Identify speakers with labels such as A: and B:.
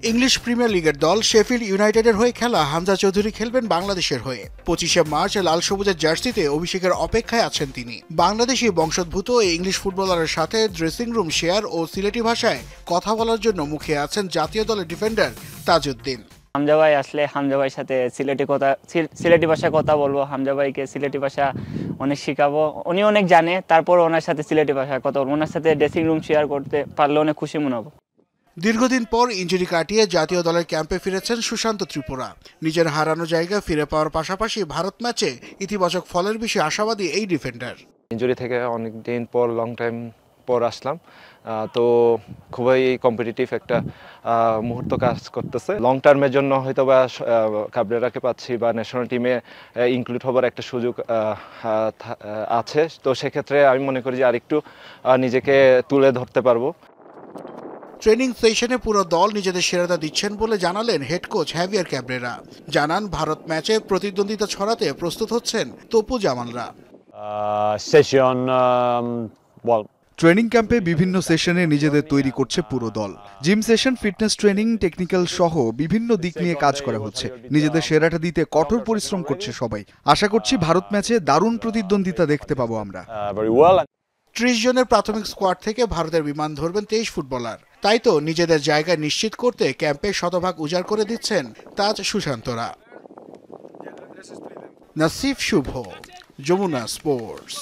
A: English premier লিগের দল Sheffield ইউনাইটেডের হয়ে খেলা হামজা চৌধুরী খেলবেন বাংলাদেশের হয়ে। 25শে মার্চ লাল সবুজের জার্সিতে অভিষেকের অপেক্ষায় আছেন তিনি। বাংলাদেশি বংশোদ্ভূত এই ইংলিশ ফুটবলারের সাথে ড্রেসিং রুম শেয়ার ও সিলেটি ভাষায় কথা বলার জন্য মুখে আছেন জাতীয় দলের ডিফেন্ডার তাজউদ্দিন।
B: হামজা ভাই আসলে হামজা ভাইয়ের সাথে সিলেটি ভাষায় কথা বলবো। হামজা ভাইকে সিলেটি ভাষা অনেক শেখাবো, উনি অনেক জানে, তারপর ওনার সাথে সিলেটি ভাষায় কথা বলবো। ওনার সাথে ড্রেসিং রুম শেয়ার করতে পারলে অনেক খুশি মনে হবো।
A: দীর্ঘদিন পর ইনজুরি কাটিয়ে জাতীয় দলের ক্যাম্পে ফিরেছেন সুশান্ত ত্রিপুরা। নিজের হারানো জায়গা ফিরে পাওয়ার পাশাপাশি ভারত ম্যাচে ইতিবাচক ফলের বিষয়ে আশাবাদী এই ডিফেন্ডার।
C: ইনজুরি থেকে অনেক দিন পর লং টাইম পর আসলাম, তো খুবই কম্পিটিটিভ একটা মুহূর্ত কাজ করতেছে। লং টার্মের জন্য হয়তো বা কাবরেরাকে পাচ্ছি বা ন্যাশনাল টিমে ইনক্লুড হবার একটা সুযোগ আছে, তো সেক্ষেত্রে আমি মনে করি যে আরেকটু নিজেকে তুলে ধরতে পারবো।
A: ট্রেনিং সেশনে পুরো দল নিজেদের সেরাটা দিচ্ছেন বলে জানালেন হেড কোচ হ্যাভিয়ার ক্যাবরেরা। জানান ভারত ম্যাচে প্রতিদ্বন্দ্বিতা ছড়াতে প্রস্তুত হচ্ছেন তপু জামালরা।
D: ট্রেনিং ক্যাম্পে বিভিন্ন সেশনে নিজেদের তৈরি করছে পুরো দল। Gym session, fitness training, technical সহ বিভিন্ন দিক নিয়ে কাজ করা হচ্ছে। নিজেদের সেরাটা দিতে কঠোর পরিশ্রম করছে সবাই। আশা করছি ভারত ম্যাচে দারুণ প্রতিদ্বন্দ্বিতা দেখতে পাবো আমরা।
A: 30 জনের প্রাথমিক স্কোয়াড থেকে ভারতের বিমান ধরবেন 23 ফুটবলার। তাই তো নিজেদের জায়গা নিশ্চিত করতে ক্যাম্পে শতভাগ উজাড় করে দিচ্ছেন তাজ সুশান্তরা। নাসিফ শুভ, যমুনা স্পোর্টস।